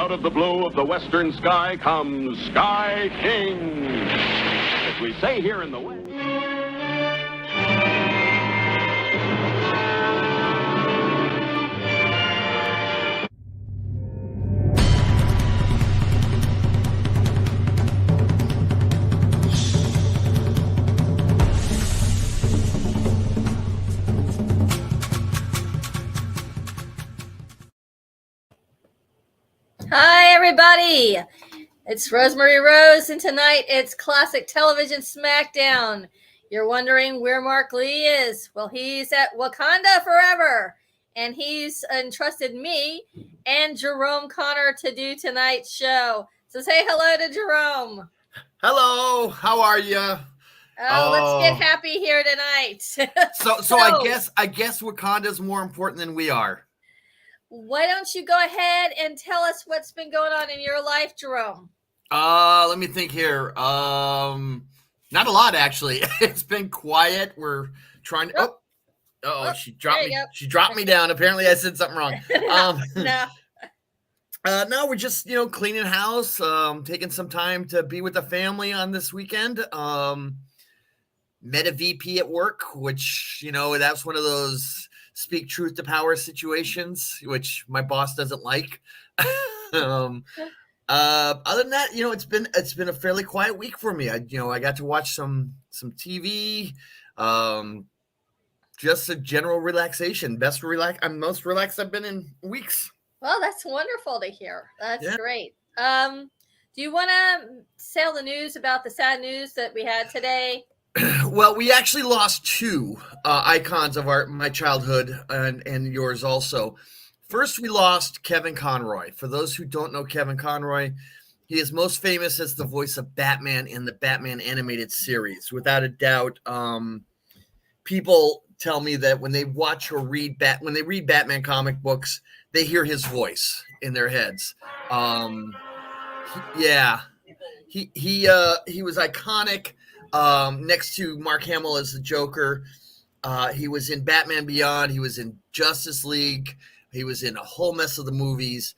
Out of the blue of the western sky comes Sky King. As we say here in the West. Hi, everybody. It's Rosemary Rose, and tonight it's classic Television Smackdown. You're wondering where Mark Lee is. Well, he's at Wakanda forever, and he's entrusted me and Jerome Connor to do tonight's show. So say hello to Jerome. Hello, how are you? Let's get happy here tonight. So I guess Wakanda's more important than we are. Why don't you go ahead and tell us what's been going on in your life, Jerome? Let me think here. Not a lot, actually. It's been quiet. We're trying to. She dropped me. She dropped me down. Apparently, I said something wrong. No, we're just cleaning house. Taking some time to be with the family on this weekend. Met a VP at work, which that's one of those speak truth to power situations, which my boss doesn't like. Other than that, it's been a fairly quiet week for me. I got to watch some TV, just a general relaxation. I'm most relaxed I've been in weeks. Well, that's wonderful to hear. That's great. Do you want to tell the news about the sad news that we had today? Well, we actually lost two icons of my childhood and yours also. First, we lost Kevin Conroy. For those who don't know Kevin Conroy, he is most famous as the voice of Batman in the Batman animated series. Without a doubt, people tell me that when they watch or read Batman comic books, they hear his voice in their heads. He was iconic. Next to Mark Hamill as the Joker. He was in Batman Beyond. He was in Justice League. He was in a whole mess of the movies.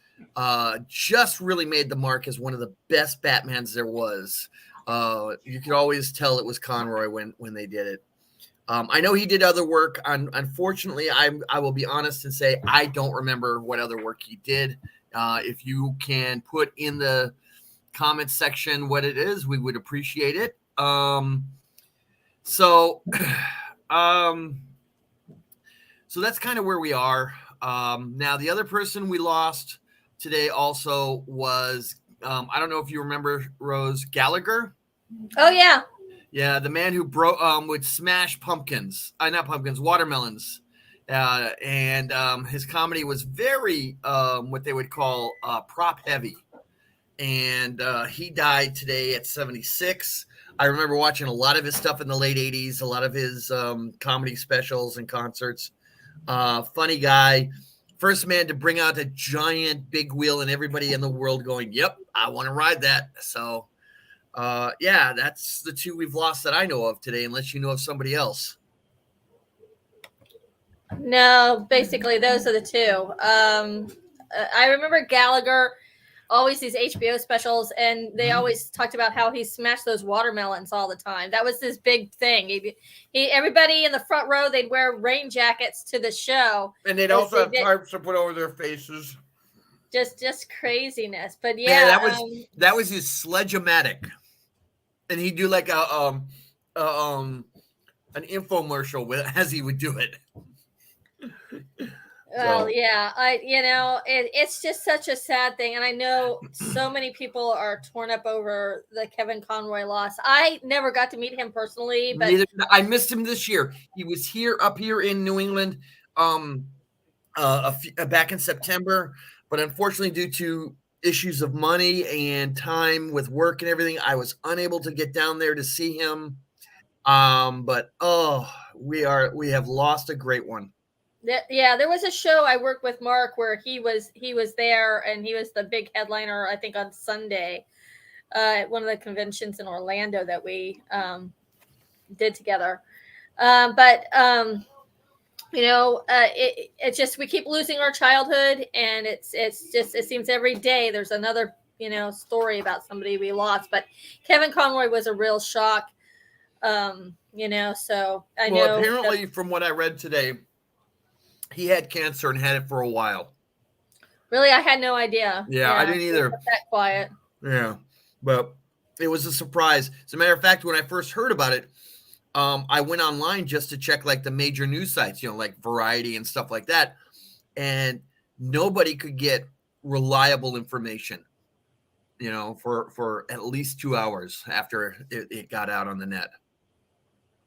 Just really made the mark as one of the best Batmans there was. You could always tell it was Conroy when they did it. I know he did other work. Unfortunately, I will be honest and say I don't remember what other work he did. If you can put in the comments section what it is, we would appreciate it. So that's kind of where we are. Now the other person we lost today also was, I don't know if you remember Rose Gallagher. Oh yeah. Yeah. The man who would smash watermelons. And his comedy was very, what they would call, prop heavy. And, he died today at 76. I remember watching a lot of his stuff in the late 80s, a lot of his comedy specials and concerts. Funny guy. First man to bring out a giant big wheel and everybody in the world going, yep, I want to ride that. So, that's the two we've lost that I know of today, unless you know of somebody else. No, basically those are the two. I remember Gallagher. Always these HBO specials, and they always talked about how he smashed those watermelons all the time. That was this big thing. Everybody in the front row, they'd wear rain jackets to the show, and they'd also have tarps to put over their faces. Just craziness. But that was his Sledge-O-Matic, and he'd do like an infomercial as he would do it. Well, it's just such a sad thing. And I know so many people are torn up over the Kevin Conroy loss. I never got to meet him personally, but I missed him this year. He was up here in New England back in September, but unfortunately due to issues of money and time with work and everything, I was unable to get down there to see him. But we have lost a great one. There was a show I worked with Mark where he was there, and he was the big headliner, I think, on Sunday at one of the conventions in Orlando that we did together. But It's just we keep losing our childhood, and it's just it seems every day there's another story about somebody we lost. But Kevin Conroy was a real shock. So I know. Apparently, from what I read today, he had cancer and had it for a while. Really, I had no idea. Yeah, I didn't either. That quiet. Yeah, but it was a surprise. As a matter of fact, when I first heard about it, I went online just to check like the major news sites, like Variety and stuff like that, and nobody could get reliable information, for at least 2 hours after it got out on the net.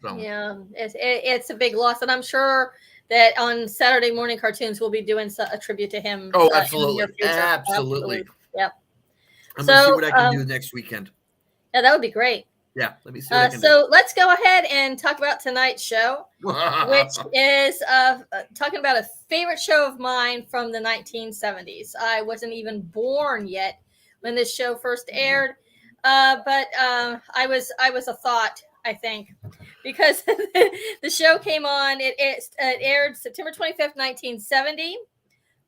So. Yeah, it's a big loss, and I'm sure that on Saturday morning cartoons we'll be doing a tribute to him. Oh, absolutely, absolutely. Yep. I'm gonna see what I can do next weekend. Yeah, that would be great. Yeah, let me see what I can do. So let's go ahead and talk about tonight's show, which is talking about a favorite show of mine from the 1970s. I wasn't even born yet when this show first aired, but I was a thought, I think, because the show came on. It aired September 25th, 1970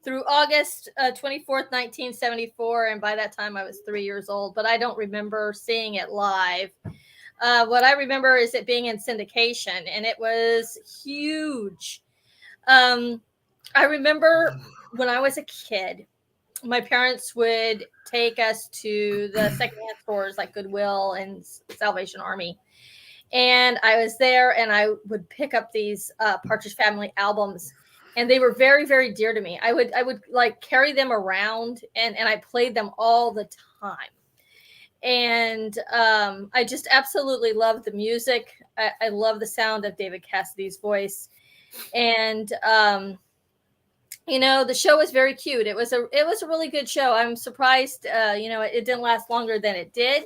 through August 24th, 1974. And by that time I was 3 years old, but I don't remember seeing it live. What I remember is it being in syndication, and it was huge. I remember when I was a kid, my parents would take us to the secondhand stores like Goodwill and Salvation Army. And I was there, and I would pick up these Partridge Family albums, and they were very, very dear to me. I would like carry them around, and I played them all the time. And I just absolutely loved the music. I love the sound of David Cassidy's voice, and the show was very cute. It was a really good show. I'm surprised, it didn't last longer than it did.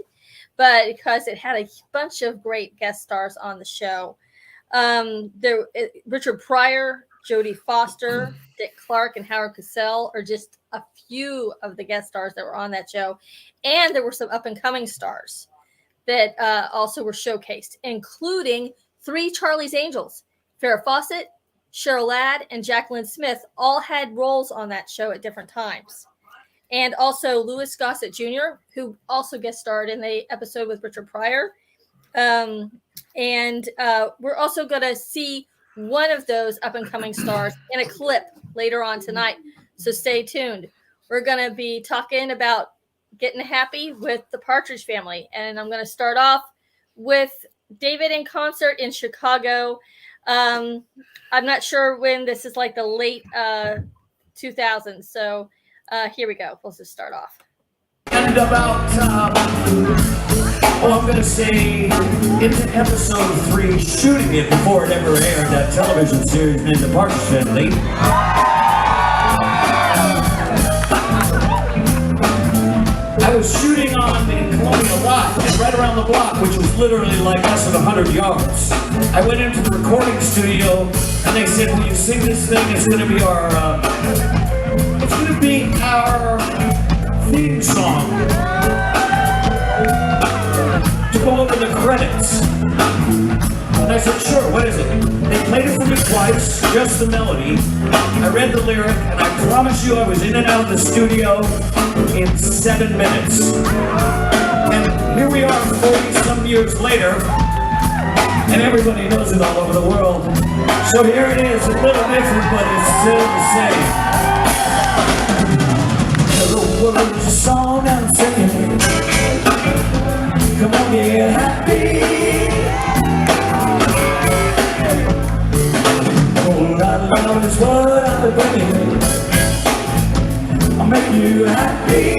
But because it had a bunch of great guest stars on the show. Richard Pryor, Jodie Foster, Dick Clark, and Howard Cosell are just a few of the guest stars that were on that show. And there were some up-and-coming stars that also were showcased, including 3 Charlie's Angels. Farrah Fawcett, Cheryl Ladd, and Jacqueline Smith all had roles on that show at different times. And also Louis Gossett Jr., who also guest starred in the episode with Richard Pryor. And we're also going to see one of those up-and-coming stars in a clip later on tonight. So stay tuned. We're going to be talking about getting happy with the Partridge Family. And I'm going to start off with David in concert in Chicago. I'm not sure when. This is like the late 2000s. So here we go. Let's just start off. And about I'm going to say into episode 3, shooting it before it ever aired, that television series named The Partridge Family. I was shooting on in Colonial Lot, and right around the block, which was literally like less than 100 yards. I went into the recording studio, and they said, "Will you sing this thing? It's going to be our theme song to go over the credits." And I said, "Sure, what is it?" They played it for me twice, just the melody. I read the lyric, and I promise you I was in and out of the studio in 7 minutes. And here we are 40-some years later, and everybody knows it all over the world. So here it is, a little different, but it's still the same. Hello, world is a song I'm singing. Come on, get happy. Oh, that love is what I'm bringing. I'll make you happy.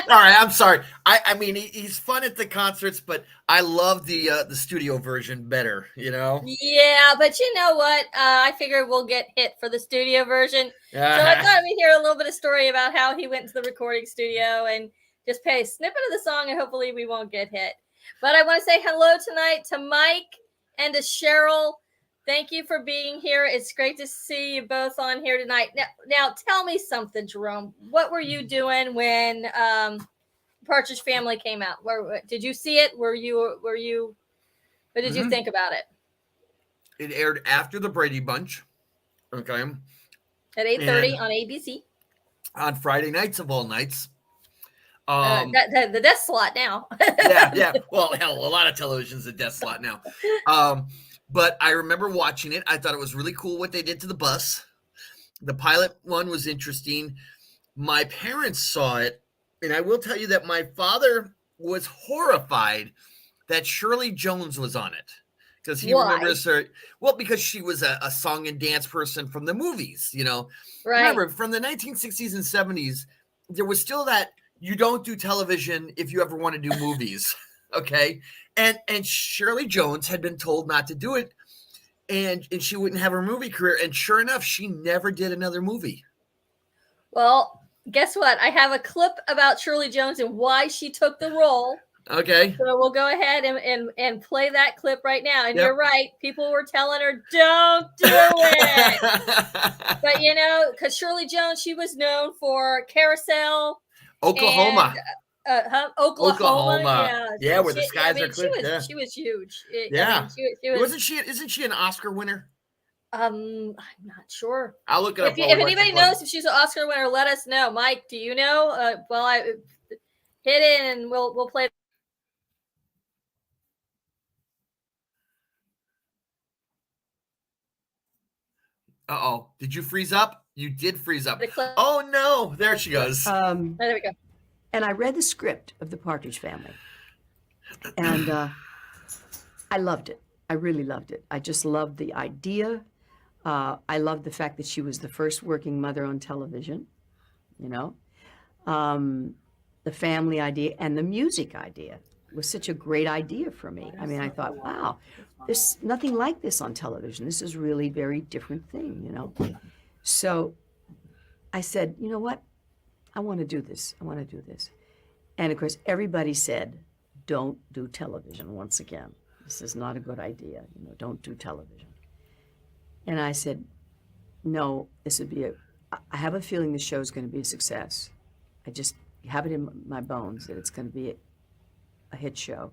All right, I'm sorry. I mean, he's fun at the concerts, but I love the studio version better, Yeah, but you know what? I figured we'll get hit for the studio version. So I thought we'd hear a little bit of story about how he went to the recording studio and just play a snippet of the song, and hopefully we won't get hit. But I want to say hello tonight to Mike and to Cheryl. Thank you for being here. It's great to see you both on here tonight. Now tell me something, Jerome. What were you doing when Partridge Family came out? Did you see it? Were you What did you think about it? It aired after the Brady Bunch. Okay. At 8:30 on ABC. On Friday nights of all nights. The death slot now. yeah. Well, hell, a lot of television's a death slot now. But I remember watching it. I thought it was really cool what they did to the bus. The pilot one was interesting. My parents saw it, and I will tell you that my father was horrified that Shirley Jones was on it. Because he remembers her, well, because she was a song and dance person from the movies, you know. Right. Remember, from the 1960s and 70s, there was still that you don't do television if you ever want to do movies, okay? And Shirley Jones had been told not to do it, and she wouldn't have her movie career. And sure enough, she never did another movie. Well, guess what? I have a clip about Shirley Jones and why she took the role. Okay. So we'll go ahead and play that clip right now. And You're right. People were telling her, don't do it. But, you know, because Shirley Jones, she was known for Carousel. Oklahoma. And, Oklahoma. Yeah, where the skies are clear. She was huge. Yeah. She was, Isn't she an Oscar winner? I'm not sure. I'll look it up. If anybody knows if she's an Oscar winner, let us know. Mike, do you know? Well, I hit it and we'll play. Uh-oh. Did you freeze up? You did freeze up. Oh, no. There she goes. There we go. And I read the script of the Partridge Family. And I loved it. I really loved it. I just loved the idea. I loved the fact that she was the first working mother on television, you know. The family idea and the music idea was such a great idea for me. I mean, I thought, wow, there's nothing like this on television. This is really a very different thing, you know. So I said, you know what? I want to do this. I want to do this. And of course, everybody said, don't do television once again. This is not a good idea. You know, don't do television. And I said, no, this would be I have a feeling the show is going to be a success. I just have it in my bones that it's going to be a hit show.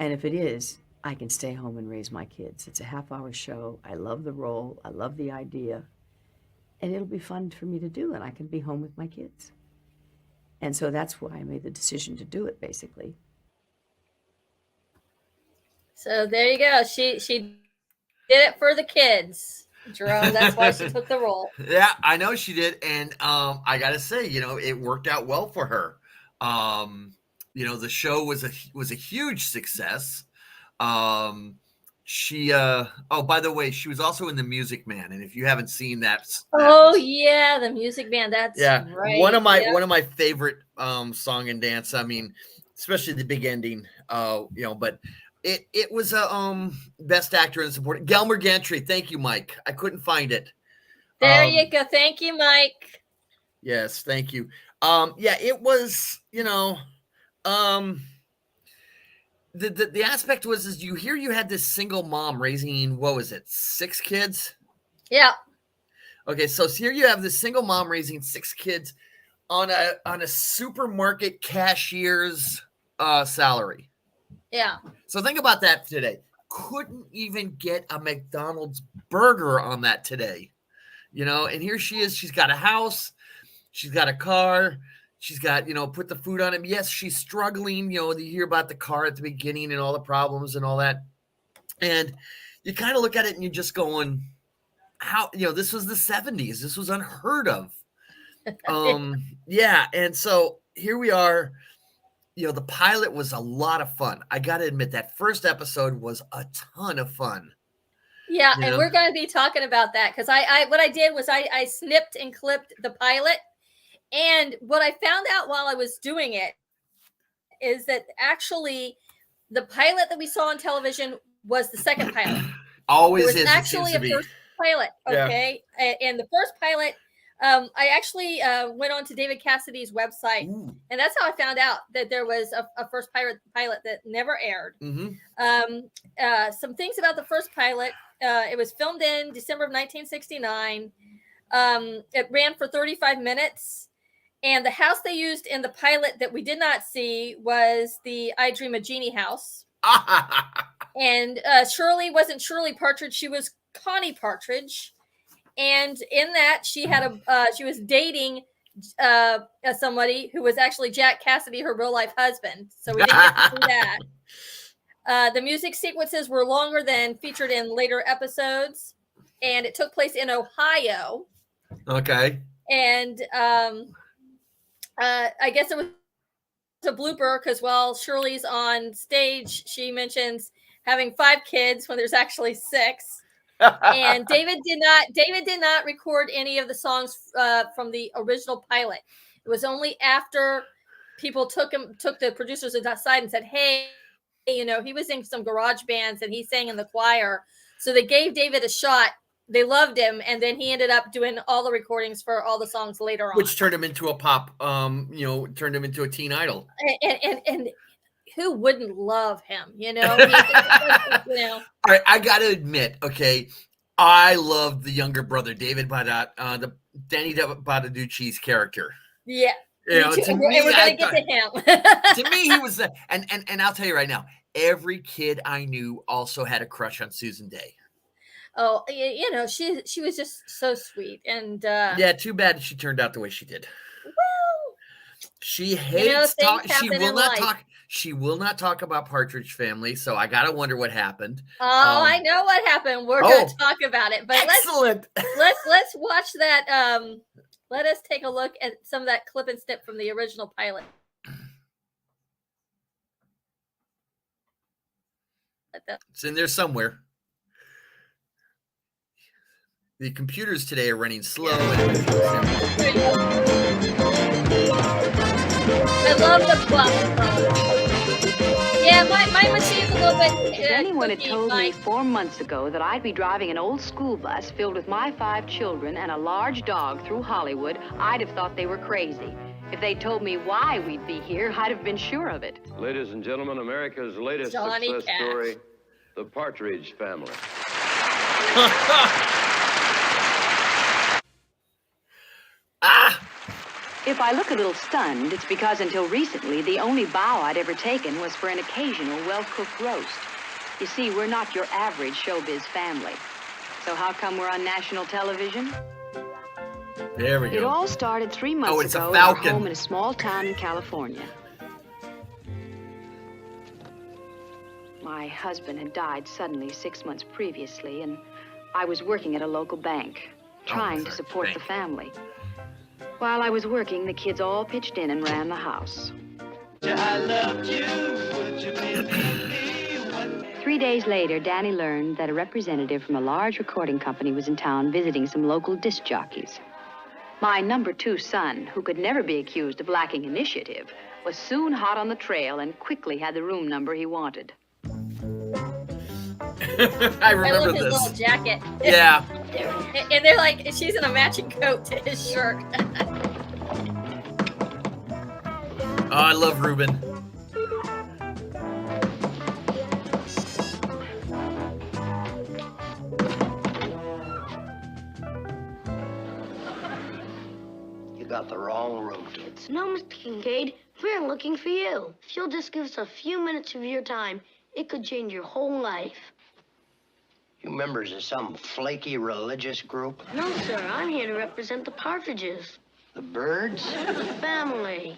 And if it is, I can stay home and raise my kids. It's a half-hour show. I love the role. I love the idea. And it'll be fun for me to do, and I can be home with my kids. And so that's why I made the decision to do it, basically. So there you go. She did it for the kids, Jerome. That's why she took the role. Yeah, I know she did. And I got to say, you know, it worked out well for her. You know, the show was a huge success. She oh, by the way, she was also in The Music Man, and if you haven't seen that, yeah, The Music Man, that's right. one of my favorite song and dance. I mean, especially the big ending, you know, but it was a best actor in support. Gelmer Gantry. Thank you, Mike. I couldn't find it. There you go. Thank you, Mike. Yes, thank you. Yeah, it was, you know, the aspect was, is you had this single mom raising, what was it, 6 kids? Yeah. Okay, so here you have this single mom raising 6 kids on a supermarket cashier's salary. Yeah. So think about that today. Couldn't even get a McDonald's burger on that today. You know, and here she is. She's got a house. She's got a car. She's got, you know, put the food on him. Yes, she's struggling. You know, you hear about the car at the beginning and all the problems and all that. And you kind of look at it and you're just going, how, you know, this was the 70s. This was unheard of. Yeah. And so here we are. You know, the pilot was a lot of fun. I got to admit, that first episode was a ton of fun. Yeah. And we're going to be talking about that because what I did was I snipped and clipped the pilot. And what I found out while I was doing it is that actually the pilot that we saw on television was the second pilot. Always is. It was actually a first pilot. Okay. Yeah. And the first pilot, I actually went on to David Cassidy's website. Ooh. And that's how I found out that there was a first pilot that never aired. Mm-hmm. Some things about the first pilot. It was filmed in December of 1969. It ran for 35 minutes. And the house they used in the pilot that we did not see was the I Dream of Jeannie house. And Shirley wasn't Shirley Partridge; she was Connie Partridge. And in that, she had she was dating somebody who was actually Jack Cassidy, her real life husband. So we didn't get to see that. The music sequences were longer than featured in later episodes, and it took place in Ohio. Okay. And I guess it was a blooper because while Shirley's on stage, she mentions having 5 kids when there's actually 6. And David did not record any of the songs from the original pilot. It was only after people took the producers aside and said, hey, you know, he was in some garage bands and he sang in the choir. So they gave David a shot. They loved him, and then he ended up doing all the recordings for all the songs later on. Which turned him into a pop, turned him into a teen idol. And who wouldn't love him, you know? You know. All right, I got to admit, okay, I loved the younger brother, David Danny Bonaducci's character. Yeah. You know, and we're going to get to him. To me, he was and I'll tell you right now, every kid I knew also had a crush on Susan Day. Oh, you know, she was just so sweet. And yeah, too bad she turned out the way she did. Well, she hates talk. She will not talk about Partridge Family, so I gotta wonder what happened. Oh, I know what happened. We're gonna talk about it. But excellent. Let's watch that. Let us take a look at some of that clip and snip from the original pilot. It's in there somewhere. The computers today are running slow. I love the buff. Yeah, my machine's a little bit. If anyone had told me 4 months ago that I'd be driving an old school bus filled with my 5 children and a large dog through Hollywood, I'd have thought they were crazy. If they'd told me why we'd be here, I'd have been sure of it. Ladies and gentlemen, America's latest success story, the Partridge Family. If I look a little stunned, it's because until recently, the only bow I'd ever taken was for an occasional well-cooked roast. You see, we're not your average showbiz family. So how come we're on national television? There we go. It all started 3 months ago at our home in a small town in California. My husband had died suddenly 6 months previously, and I was working at a local bank, trying to support the family. While I was working, the kids all pitched in and ran the house. I loved you. Would you believe me? 3 days later, Danny learned that a representative from a large recording company was in town visiting some local disc jockeys. My number 2 son, who could never be accused of lacking initiative, was soon hot on the trail and quickly had the room number he wanted. I remember his little jacket. Yeah. And they're like, she's in a matching coat to his shirt. Oh, I love Ruben. You got the wrong room, kids. No, Mr. Kincaid. We're looking for you. If you'll just give us a few minutes of your time, it could change your whole life. You members of some flaky religious group? No, sir. I'm here to represent the Partridges. The Birds? The family.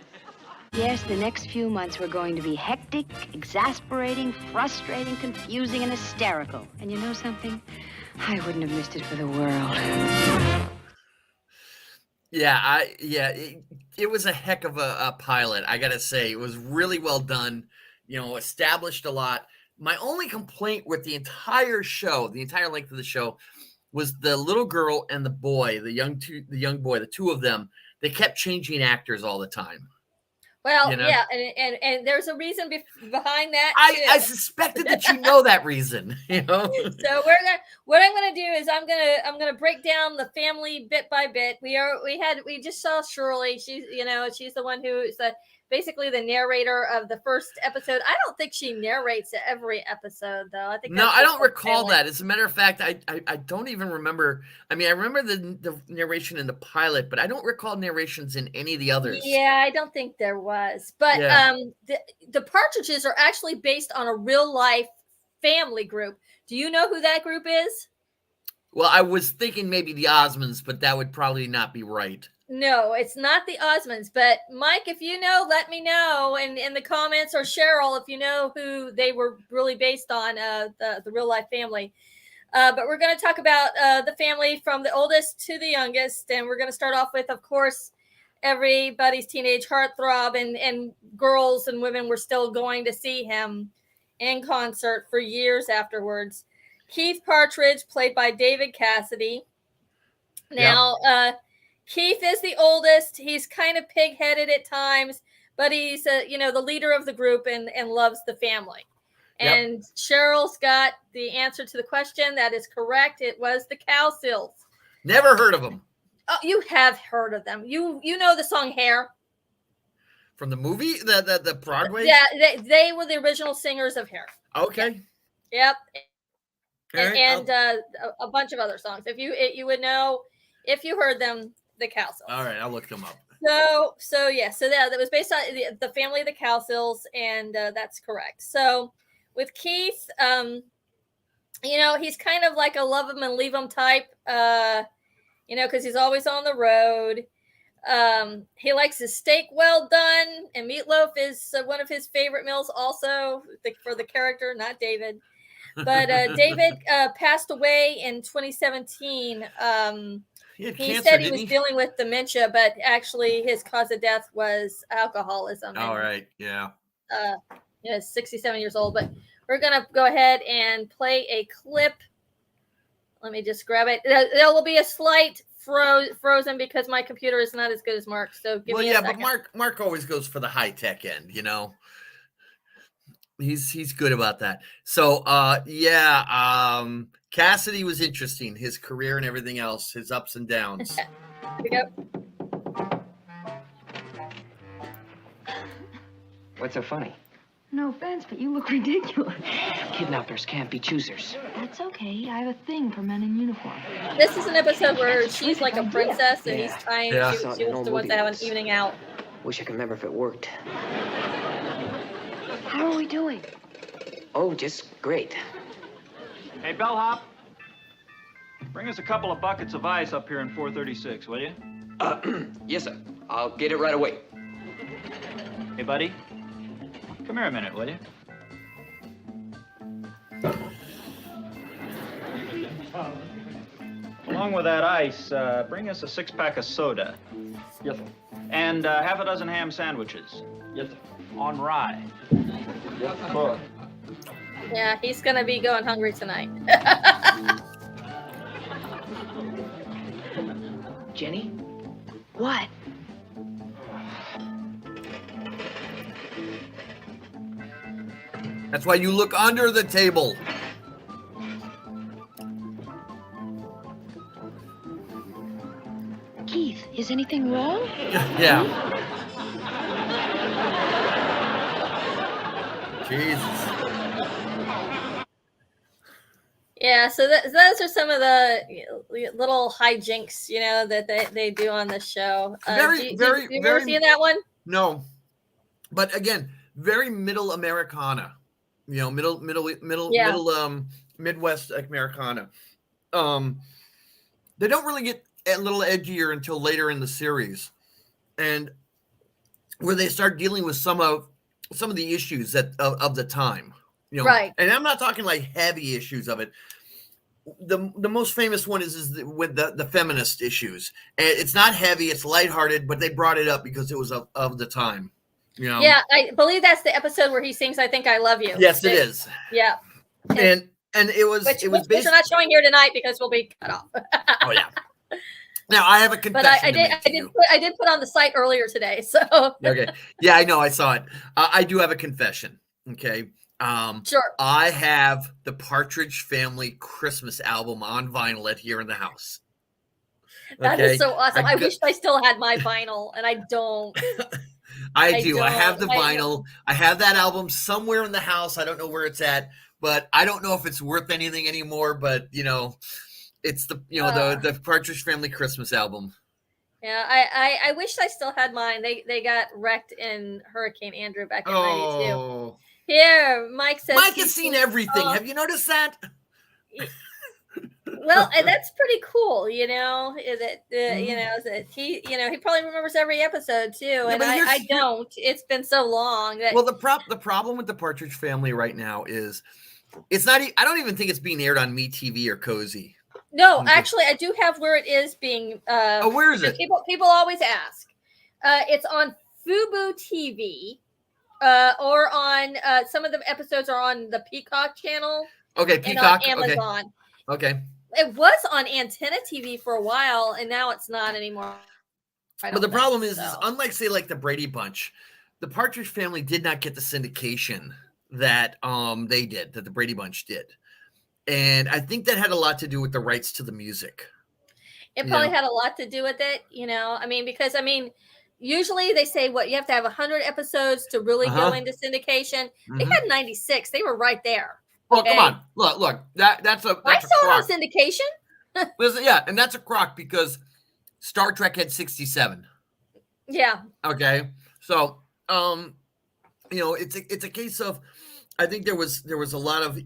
Yes, the next few months were going to be hectic, exasperating, frustrating, confusing, and hysterical. And you know something? I wouldn't have missed it for the world. Yeah, it was a heck of a pilot, I gotta say. It was really well done, you know, established a lot. My only complaint with the entire show, the entire length of the show, was the little girl and the boy, the young boy, the two of them. They kept changing actors all the time. Well, you know? Yeah, and there's a reason behind that. I suspected that you know that reason. You know. So what I'm gonna do is I'm gonna break down the family bit by bit. We just saw Shirley. She's the one who's basically the narrator of the first episode. I don't think she narrates every episode, though. I think no, I don't recall that. As a matter of fact, I don't even remember. I mean, I remember the narration in the pilot, but I don't recall narrations in any of the others. Yeah, I don't think there was. But the Partridges are actually based on a real life family group. Do you know who that group is? Well, I was thinking maybe the Osmonds, but that would probably not be right. No, it's not the Osmonds. But Mike, if you know, let me know in the comments, or Cheryl, if you know who they were really based on, the real life family. But we're going to talk about the family from the oldest to the youngest. And we're going to start off with, of course, everybody's teenage heartthrob, and girls and women were still going to see him in concert for years afterwards. Keith Partridge, played by David Cassidy. Now, Keith is the oldest. He's kind of pig-headed at times, but he's the leader of the group and loves the family. And Cheryl's got the answer to the question. That is correct. It was the Cowsills. Never heard of them. Oh, you have heard of them. You know the song Hair? From the movie? The Broadway? Yeah, they were the original singers of Hair. Okay. Yep. Right, and a bunch of other songs. If you would know if you heard them, the Cowsills. All right, I'll look them up. So that was based on the family of the Cowsills, and that's correct. So with Keith, he's kind of like a love him and leave him type, because he's always on the road. He likes his steak well done, and meatloaf is one of his favorite meals also for the character, not David. But David passed away in 2017. He said he was dealing with dementia, but actually his cause of death was alcoholism. All right, yeah. 67 years old. But we're going to go ahead and play a clip. Let me just grab it. There will be a slight frozen because my computer is not as good as Mark. So give me a second. But Mark always goes for the high tech end, He's good about that. So Cassidy was interesting, his career and everything else, his ups and downs. Here we go. What's so funny? No offense, but you look ridiculous. Kidnappers can't be choosers. That's okay. I have a thing for men in uniform. This is an episode where she's like a princess and he's trying she wants to have an evening out. Wish I could remember if it worked. How are we doing? Oh, just great. Hey, Bellhop, bring us a couple of buckets of ice up here in 436, will you? Yes, sir. I'll get it right away. Hey, buddy, come here a minute, will you? Along with that ice, bring us a 6-pack of soda. Yes, sir. And half a dozen ham sandwiches. Yes, sir. On rye. Yes, sir. Yeah, he's going to be going hungry tonight. Jenny? What? That's why you look under the table. Keith, is anything wrong? Yeah. Jesus. Yeah, so those are some of the little hijinks, that they do on the show. You ever seen that one? No, but again, very middle Americana, middle Midwest Americana. They don't really get a little edgier until later in the series, and where they start dealing with some of the issues of the time. Right. And I'm not talking like heavy issues of it. The most famous one is with the feminist issues. And it's not heavy, it's lighthearted, but they brought it up because it was of the time. Yeah, I believe that's the episode where he sings "I Think I Love You." Yes, it is. Yeah. And it was which based. We're not showing here tonight because we'll be cut off. Oh yeah. Now I have a confession. But I did put on the site earlier today. So okay. Yeah, I know. I saw it. I do have a confession. Okay. Sure. I have the Partridge Family Christmas album on vinyl here in the house. That is so awesome. I wish I still had my vinyl, and I don't. I do. I have the vinyl. I have that album somewhere in the house. I don't know where it's at, but I don't know if it's worth anything anymore. But it's the Partridge Family Christmas album. Yeah, I wish I still had mine. They got wrecked in Hurricane Andrew back in '92. Here, Mike says Mike has seen everything. Have you noticed that? Well, and that's pretty cool, that he probably remembers every episode too, and I don't. It's been so long that. Well, the problem with the Partridge Family right now is it's not. I don't even think it's being aired on MeTV or Cozy. No, actually, I do have where it is being. Where is it? People always ask. It's on Fubo TV, or on some of the episodes are on the Peacock channel. Okay, Peacock. And on Amazon. Okay. It was on Antenna TV for a while, and now it's not anymore. But the problem is, unlike say like the Brady Bunch, the Partridge Family did not get the syndication that that the Brady Bunch did. And I think that had a lot to do with the rights to the music. It probably had a lot to do with it, because usually they say you have to have 100 episodes to really go into syndication. They had 96. They were right there. Well, come on. Look. That's a I saw it on syndication. Listen, yeah, and that's a crock because Star Trek had 67. Yeah. Okay. So, it's a case of I think there was a lot of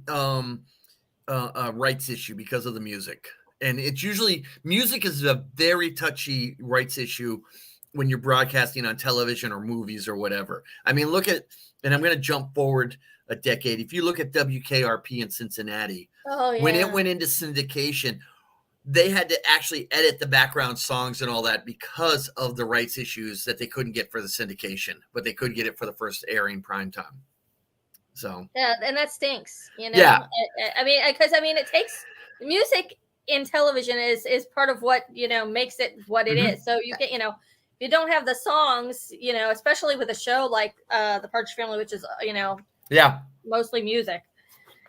rights issue because of the music. And it's usually music is a very touchy rights issue when you're broadcasting on television or movies or whatever. I mean, and I'm going to jump forward a decade. If you look at WKRP in Cincinnati, when it went into syndication, they had to actually edit the background songs and all that because of the rights issues that they couldn't get for the syndication, but they could get it for the first airing prime time. So yeah, and that stinks, Yeah. Because it takes music in television is part of what makes it what it is. So you get if you don't have the songs, especially with a show like the Partridge Family, which is mostly music,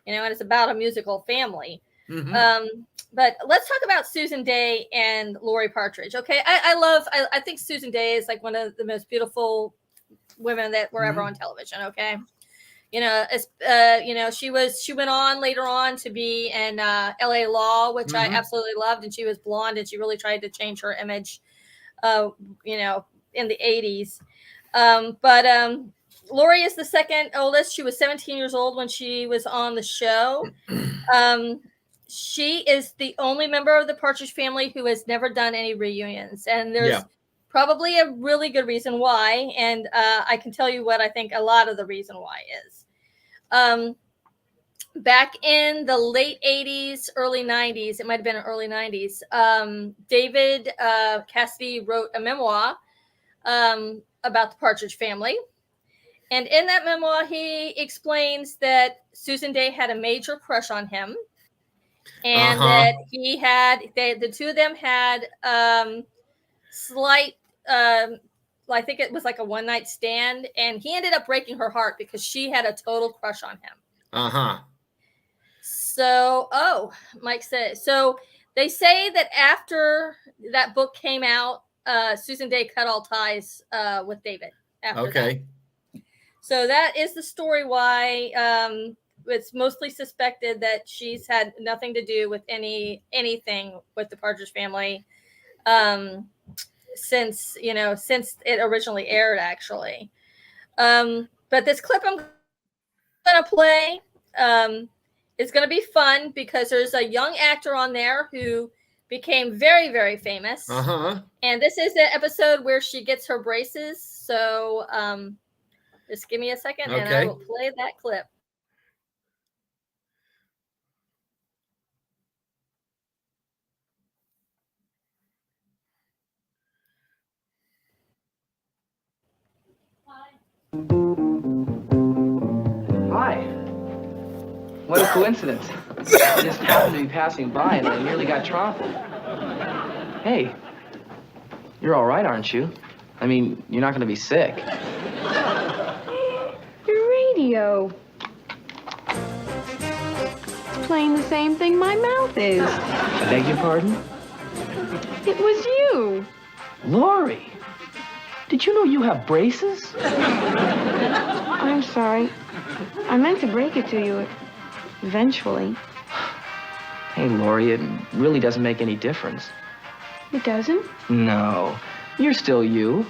and it's about a musical family. But let's talk about Susan Day and Lori Partridge. Okay, I think Susan Day is like one of the most beautiful women that were ever on television. Okay. She went on later on to be in LA Law, which I absolutely loved. And she was blonde and she really tried to change her image, in the 80s. But Lori is the second oldest. She was 17 years old when she was on the show. She is the only member of the Partridge Family who has never done any reunions. And there's probably a really good reason why. And I can tell you what I think a lot of the reason why is. Back in the late 80s, early 90s, it might have been early 90s, David Cassidy wrote a memoir about the Partridge Family. And in that memoir, he explains that Susan Day had a major crush on him. And that the two of them had slight, I think it was like a one-night stand, and he ended up breaking her heart because she had a total crush on him. So, Mike said, so they say that after that book came out, Susan Day cut all ties with David. After that. So that is the story why it's mostly suspected that she's had nothing to do with anything with the Partridge Family since it originally aired, actually. But this clip I'm going to play is going to be fun because there's a young actor on there who became very, very famous. And this is the episode where she gets her braces. So just give me a second and I will play that clip. Hi. What a coincidence. I just happened to be passing by and I nearly got trampled. Hey, you're all right, aren't you? I mean, you're not going to be sick. Your radio. It's playing the same thing my mouth is. I beg your pardon? It was you. Lori. Did you know you have braces? I'm sorry. I meant to break it to you eventually. Hey, Lori, it really doesn't make any difference. It doesn't? No, you're still you.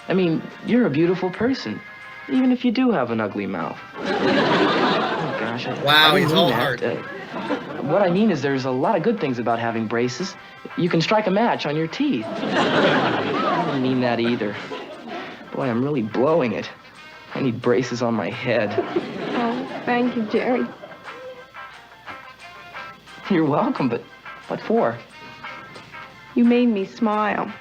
I mean, you're a beautiful person, even if you do have an ugly mouth. Oh, gosh. Wow, I he's didn't all mean hard. that. What I mean is there's a lot of good things about having braces. You can strike a match on your teeth. I didn't mean that either. Boy, I'm really blowing it. I need braces on my head. Oh, thank you, Jerry. You're welcome, but what for? You made me smile.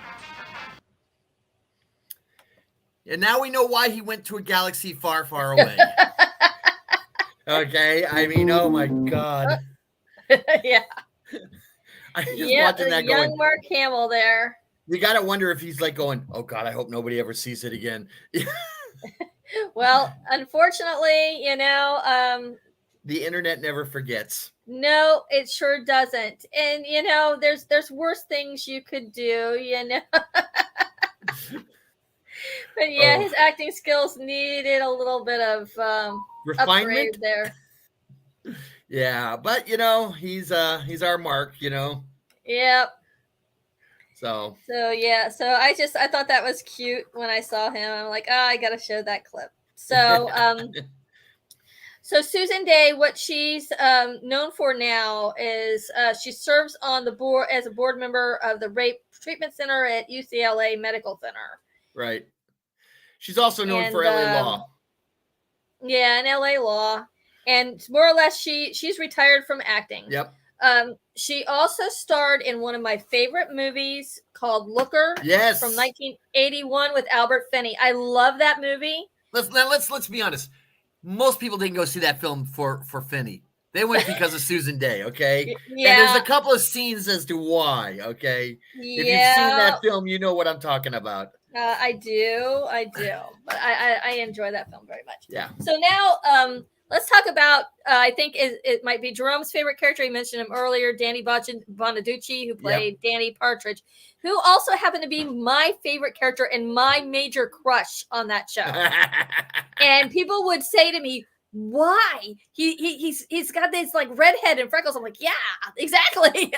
And now we know why he went to a galaxy far, far away. Okay, I mean, oh my God. Yeah. I just watching that young going, Mark Hamill there. You got to wonder if he's like going, oh God, I hope nobody ever sees it again. Well, unfortunately, the internet never forgets. No, it sure doesn't. And there's worse things you could do, But yeah, his acting skills needed a little bit of refinement upgrade there. Yeah, but he's our Mark, Yep. So yeah, I thought that was cute when I saw him. I'm like, I gotta show that clip. So so Susan Day, what she's known for now is she serves on the board as a board member of the Rape Treatment Center at UCLA Medical Center. Right. She's also known for LA Law. Yeah, in LA Law. And more or less she's retired from acting. Yep. She also starred in one of my favorite movies called Looker. Yes. From 1981 with Albert Finney. I love that movie. Let's be honest. Most people didn't go see that film for Finney. They went because of Susan Day, okay? Yeah. And there's a couple of scenes as to why, okay? Yeah. If you've seen that film, you know what I'm talking about. I do. But I enjoy that film very much. Yeah. So now let's talk about, I think it might be Jerome's favorite character. He mentioned him earlier, Danny Bonaducci, who played Danny Partridge, who also happened to be my favorite character and my major crush on that show. And people would say to me, why? He's got this like redhead and freckles. I'm like, yeah, exactly.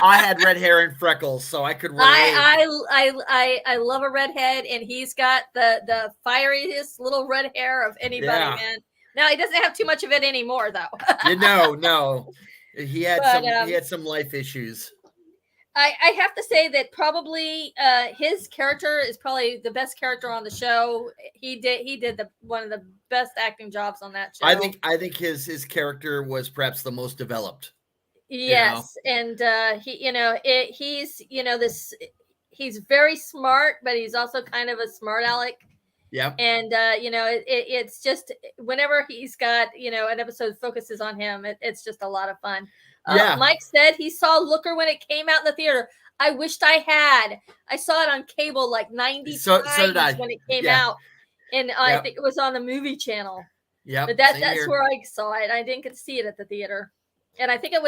I had red hair and freckles, so I could relate. I love a redhead, and he's got the fieriest little red hair of anybody, man. Now he doesn't have too much of it anymore, though. No. He had some life issues. I have to say that probably his character is probably the best character on the show. He did one of the best acting jobs on that show. I think his character was perhaps the most developed. Yes, and he's very smart, but he's also kind of a smart aleck. Yeah. And it's just whenever he's got an episode focuses on him, it's just a lot of fun. Mike said he saw Looker when it came out in the theater. I wished I had. I saw it on cable like 90 times when it came out, and I think it was on the movie channel. Yeah, but that's where I saw it. I didn't get to see it at the theater, and I think it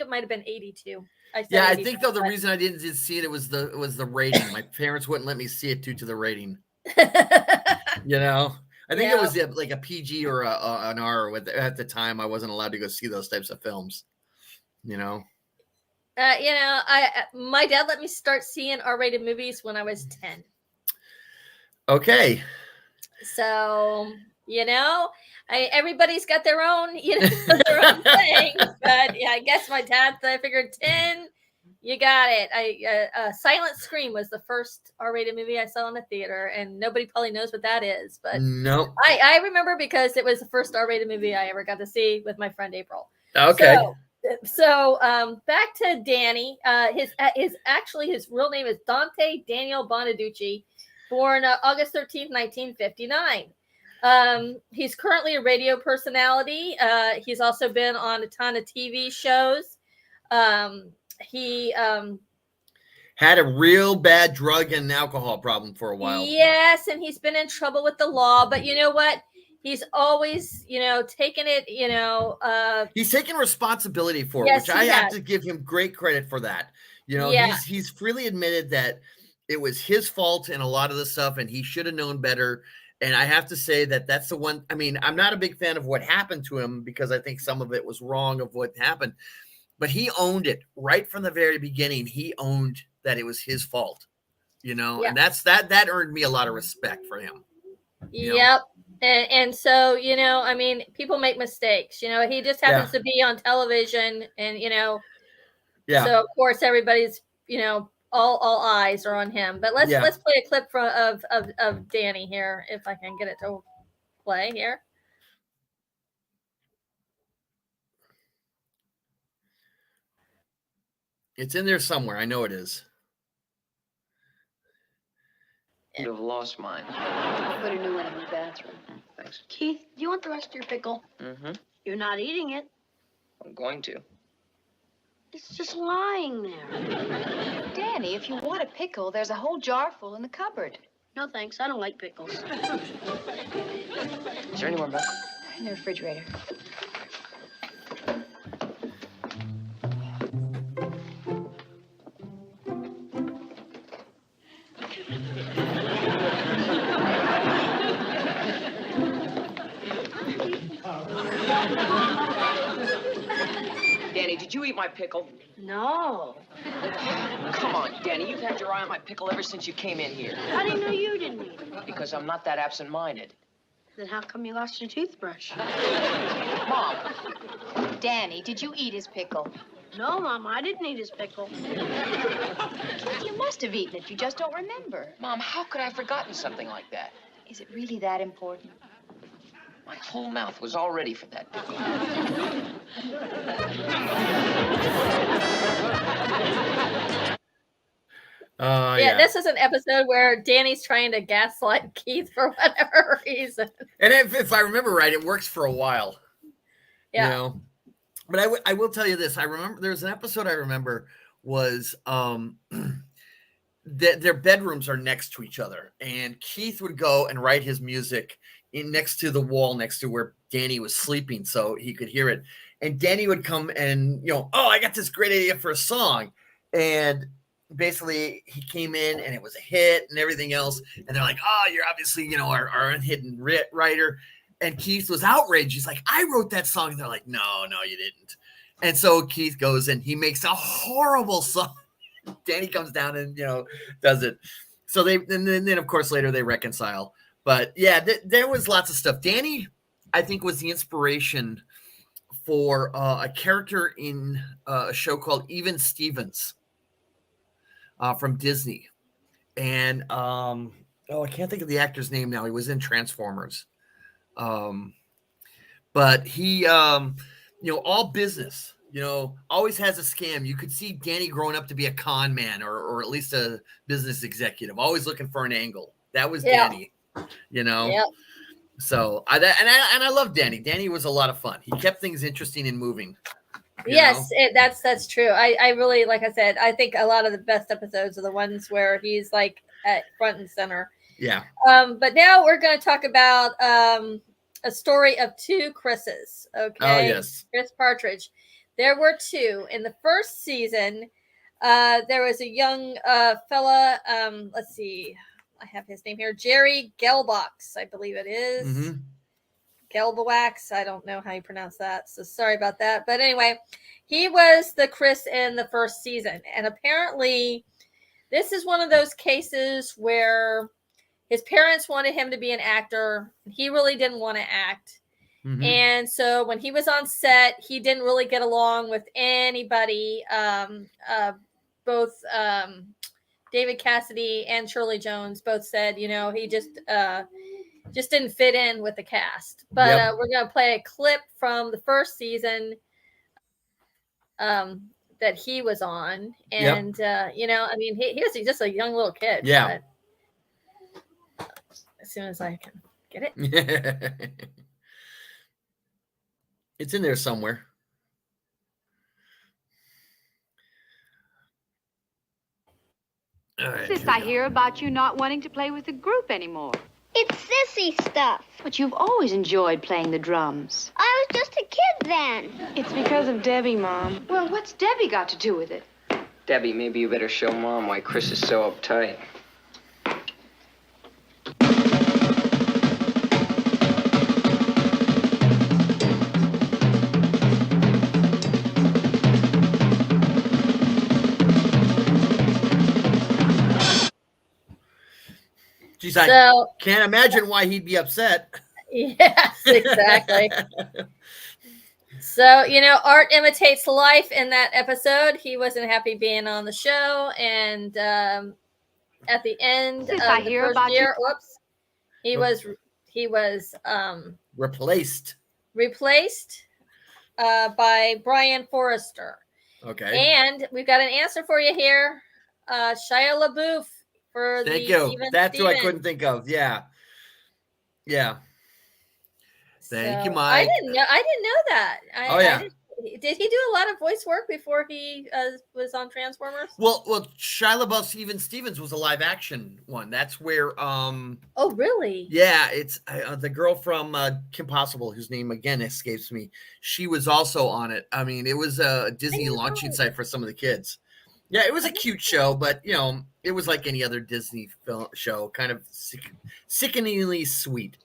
might have been 82. I think though the reason I didn't see it was the rating. My parents wouldn't let me see it due to the rating. I think it was like a PG or an R. At the time, I wasn't allowed to go see those types of films. My dad let me start seeing R-rated movies when I was 10. Okay. So everybody's got their own their own thing, but I guess my dad. I figured 10. You got it. Silent Scream was the first R-rated movie I saw in the theater, and nobody probably knows what that is, but no, I remember because it was the first R-rated movie I ever got to see with my friend April. Okay. So back to Danny. His real name is Dante Daniel Bonaducci, born August 13th, 1959. He's currently a radio personality. He's also been on a ton of TV shows. He had a real bad drug and alcohol problem for a while. Yes, and he's been in trouble with the law, but you know what? He's always, taken it, he's taken responsibility for it, which I have to give him great credit for that. He's freely admitted that it was his fault in a lot of the stuff, and he should have known better. And I have to say that that's the one. I mean, I'm not a big fan of what happened to him because I think some of it was wrong of what happened, but he owned it right from the very beginning. He owned that it was his fault, and that earned me a lot of respect for him. Yep. And so, I mean, people make mistakes, he just happens to be on television and, so of course everybody's, all eyes are on him, but let's play a clip of Danny here. If I can get it to play here. It's in there somewhere. I know it is. You'd have lost mine. Put a new one in the bathroom. Thanks. Keith, do you want the rest of your pickle? Mm-hmm. You're not eating it. I'm going to. It's just lying there. Danny, if you want a pickle, there's a whole jar full in the cupboard. No, thanks. I don't like pickles. Is there any more milk? In the refrigerator. Danny, did you eat my pickle? No. Come on, Danny. You've had your eye on my pickle ever since you came in here. How do you know you didn't eat it? Because I'm not that absent-minded. Then how come you lost your toothbrush? Mom. Danny, did you eat his pickle? No, Mom, I didn't eat his pickle. You must have eaten it. You just don't remember. Mom, how could I have forgotten something like that? Is it really that important? My whole mouth was all ready for that pickle. This is an episode where Danny's trying to gaslight Keith for whatever reason. And if I remember right, it works for a while. Yeah. But I will tell you this. I remember there's an episode I remember was their bedrooms are next to each other, and Keith would go and write his music in next to the wall next to where Danny was sleeping so he could hear it. And Danny would come and, I got this great idea for a song. And basically he came in and it was a hit and everything else. And they're like, oh, you're obviously, our unhidden writer. And Keith was outraged. He's like, I wrote that song. And they're like, no, you didn't. And so Keith goes and he makes a horrible song. Danny comes down and, does it. So then of course later they reconcile. But yeah, there was lots of stuff. Danny, I think, was the inspiration for a character in a show called Even Stevens from Disney. And I can't think of the actor's name now. He was in Transformers. But he, all business, always has a scam. You could see Danny growing up to be a con man or at least a business executive, always looking for an angle. That was Danny. Yep. So I love Danny. Danny was a lot of fun. He kept things interesting and moving. Yes, that's true. I really, like I said, I think a lot of the best episodes are the ones where he's like at front and center. Yeah. But now we're going to talk about a story of two Chris's. Okay. Oh, yes. Chris Partridge. There were two in the first season. There was a young fella. Let's see. I have his name here. Jerry Gelbox, I believe it is. Mm-hmm. Gelbawax. I don't know how you pronounce that. So sorry about that. But anyway, he was the Chris in the first season. And apparently this is one of those cases where his parents wanted him to be an actor. He really didn't want to act. Mm-hmm. And so when he was on set, he didn't really get along with anybody. Both David Cassidy and Shirley Jones both said, he just didn't fit in with the cast. But we're going to play a clip from the first season that he was on. And, he was just a young little kid. Yeah. As soon as I can get it. It's in there somewhere. All right, Sis, I hear about you not wanting to play with the group anymore. It's sissy stuff. But you've always enjoyed playing the drums. I was just a kid then. It's because of Debbie, Mom. Well, what's Debbie got to do with it? Debbie, maybe you better show Mom why Chris is so uptight. She's like, So can't imagine why he'd be upset. yes, exactly. So, art imitates life in that episode. He wasn't happy being on the show. And at the end of the first year, he was replaced by Brian Forrester. Okay. And we've got an answer for you here. Shia LaBeouf for Thank you. That's who I couldn't think of. Yeah. Thank you, Mike. I didn't know that. Did he do a lot of voice work before he was on Transformers? Well, Shia LaBeouf's Even Stevens was a live action one. That's where. Oh, really? Yeah, it's the girl from Kim Possible, whose name again escapes me. She was also on it. I mean, it was a Disney launching site for some of the kids. Yeah, it was a cute show, but it was like any other Disney film show, kind of sickeningly sweet.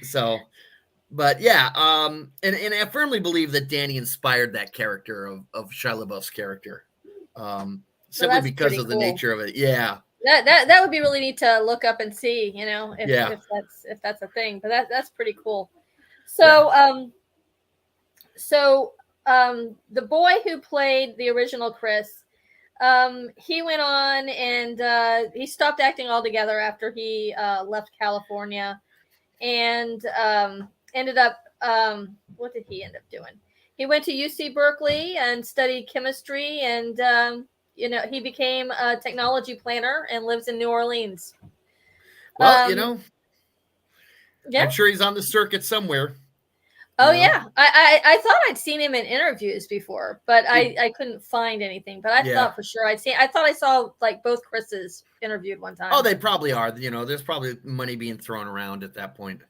So, but yeah, and I firmly believe that Danny inspired that character of Shia LaBeouf's character, simply because of the nature of it. Yeah, that would be really neat to look up and see, if that's a thing. But that's pretty cool. So, the boy who played the original Chris, he went on and he stopped acting altogether after he left California. And ended up, what did he end up doing? He went to UC Berkeley and studied chemistry, and he became a technology planner and lives in New Orleans. Well, I'm sure he's on the circuit somewhere. Oh yeah, I thought I'd seen him in interviews before, but I couldn't find anything. But I thought for sure I thought I saw like both Chris's interviewed one time. Oh, they probably are. There's probably money being thrown around at that point.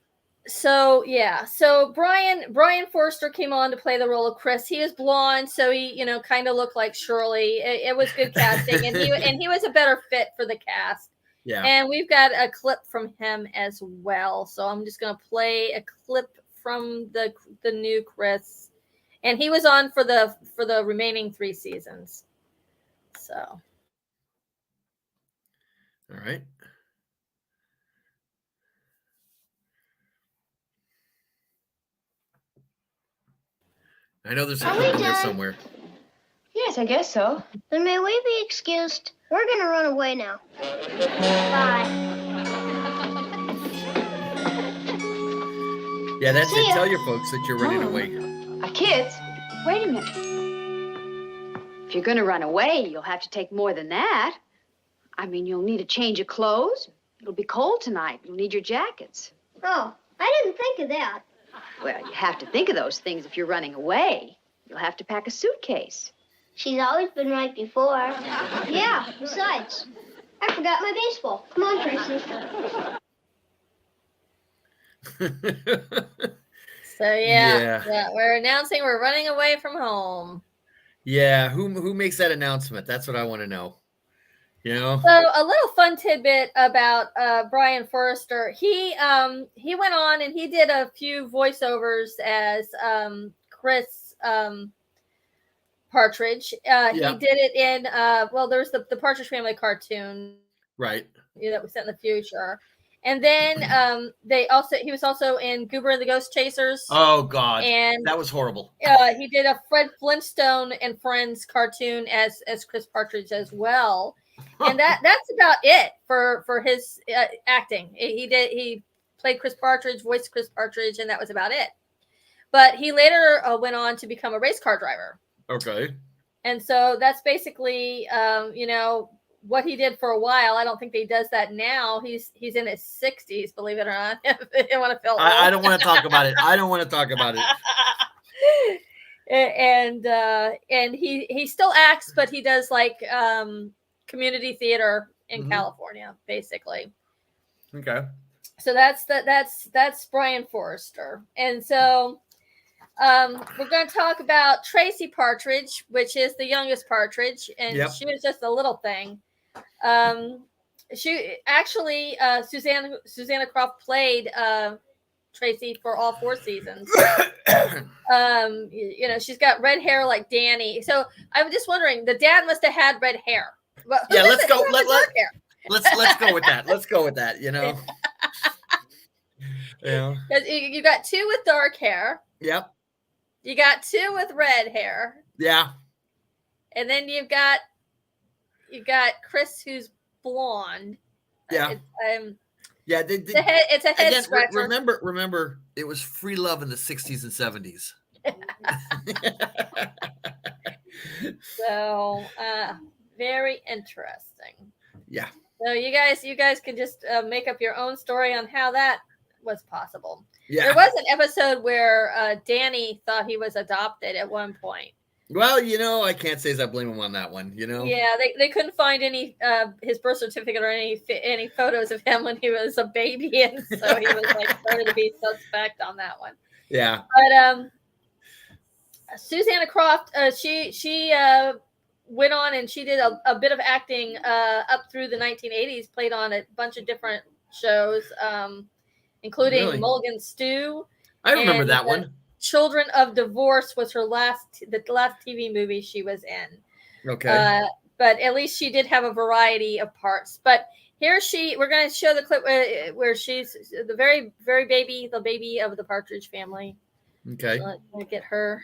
So yeah, so Brian Forrester came on to play the role of Chris. He is blonde, so he kind of looked like Shirley. It was good casting, and he was a better fit for the cast. Yeah. And we've got a clip from him as well. So I'm just gonna play a clip from the new Chris, and he was on for the remaining 3 seasons. So, all right. I know there's a clip in there somewhere. Yes, I guess so. Then may we be excused? We're gonna run away now. Bye. Yeah, that's it. Tell your folks that you're running away. Kids, wait a minute. If you're going to run away, you'll have to take more than that. I mean, you'll need a change of clothes. It'll be cold tonight. You'll need your jackets. Oh, I didn't think of that. Well, you have to think of those things if you're running away. You'll have to pack a suitcase. She's always been right before. Yeah, besides, I forgot my baseball. Come on, Tracy. So yeah, we're announcing we're running away from home. Yeah, who makes that announcement? That's what I want to know. So a little fun tidbit about Brian Forrester. He went on and he did a few voiceovers as Chris Partridge. He did it in there's the Partridge Family cartoon, right? That was set in the future. And then he was also in Goober and the Ghost Chasers. Oh God, and that was horrible. He did a Fred Flintstone and Friends cartoon as Chris Partridge as well. And that's about it for his acting. He played Chris Partridge, voiced Chris Partridge, and that was about it. But he later went on to become a race car driver. Okay. And so that's basically what he did for a while. I don't think that he does that now. He's in his 60s, believe it or not. I want to feel I don't want to talk about it. I don't want to talk about it. And he still acts, but he does like community theater in California, basically. Okay. So that's Brian Forrester. And so we're going to talk about Tracy Partridge, which is the youngest Partridge, and she was just a little thing. She actually Susanna Croft played Tracy for all 4 seasons. She's got red hair like Danny. So I'm just wondering, the dad must have had red hair. Yeah, let's go. Let's go with that. Let's go with that. You know. Yeah. You got two with dark hair. Yep. You got two with red hair. Yeah. And then you got Chris, who's blonde. Yeah. Yeah. It's a head scratcher. Remember, it was free love in the 60s and 70s. So, very interesting. Yeah. So you guys can just make up your own story on how that was possible. Yeah. There was an episode where Danny thought he was adopted at one point. Well, I can't say I blame him on that one. Yeah, they couldn't find any his birth certificate or any photos of him when he was a baby, and so he was like started to be suspect on that one. Yeah. But Susanna Croft, she went on and she did a bit of acting up through the 1980s. Played on a bunch of different shows, including Mulligan Stew. I remember that one. Children of Divorce was the last TV movie she was in. Okay. But at least she did have a variety of parts. But here we're going to show the clip where she's the very, very baby, the baby of the Partridge Family. Okay. Let me get her.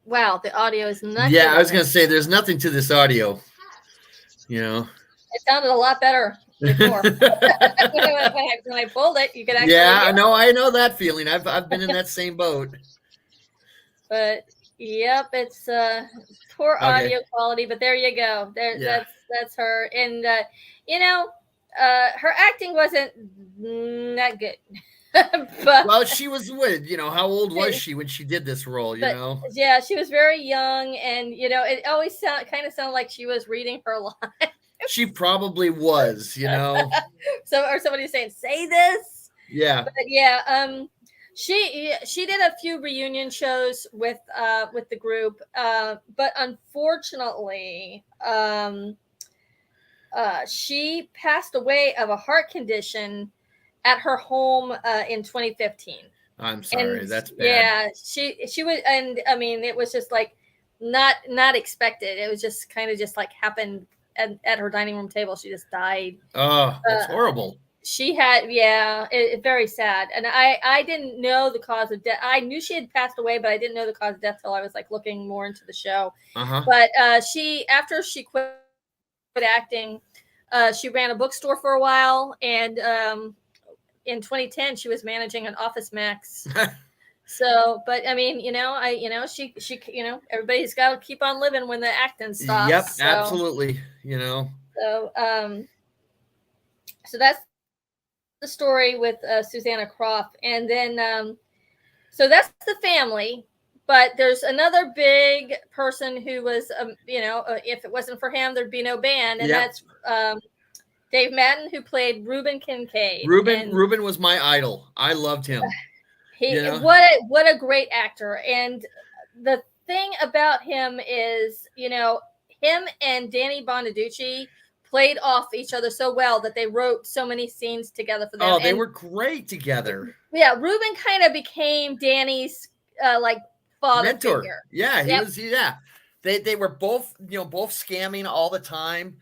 Wow, the audio is not. Yeah, I was going to say there's nothing to this audio. It sounded a lot better before. when I pulled it, you could actually. Yeah, I know that feeling. I've been in that same boat. But yep, it's poor audio quality. But there you go. That's her, and her acting wasn't that good. But, well, she was how old was she when she did this role? Yeah, she was very young, and it always kind of sounded like she was reading her lines. She probably was, So, or somebody saying, "Say this." Yeah. But yeah, she did a few reunion shows with the group, but unfortunately, she passed away of a heart condition at her home in 2015. I'm sorry, that's bad. Yeah, she was, and I mean, it was just like not expected. It was just kind of just like happened at her dining room table. She just died. Oh, that's horrible. She had, it's very sad. And I didn't know the cause of death. I knew she had passed away, but I didn't know the cause of death till I was like looking more into the show. Uh-huh. But after she quit acting, she ran a bookstore for a while, and in 2010 she was managing an Office Max. So, but I mean, she everybody's got to keep on living when the acting stops. Yep, so, absolutely. So, so that's the story with Susanna Croft, and then so that's the family. But there's another big person who was, if it wasn't for him, there'd be no band, and that's Dave Madden, who played Reuben Kincaid. Reuben was my idol. I loved him. What a great actor. And the thing about him is, him and Danny Bonaducci played off each other so well that they wrote so many scenes together for them. Oh, they were great together. Yeah, Reuben kind of became Danny's father mentor figure. Yeah, he was. Yeah, they were both both scamming all the time.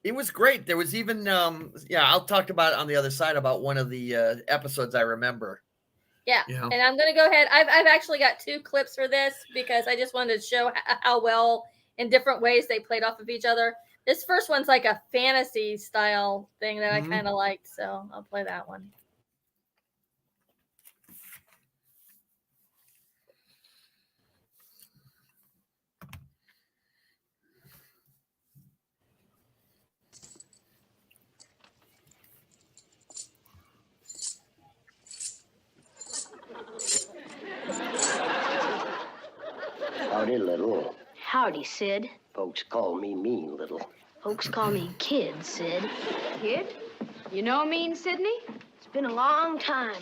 It was great. There was even I'll talk about it on the other side about one of the episodes I remember. Yeah, and I'm gonna go ahead. I've actually got two clips for this because I just wanted to show how well in different ways they played off of each other. This first one's like a fantasy style thing that I kind of liked, so I'll play that one. Howdy, little. Howdy, Sid. Folks call me Mean Little. Folks call me Kid, Sid. Kid? You know Mean Sidney? It's been a long time.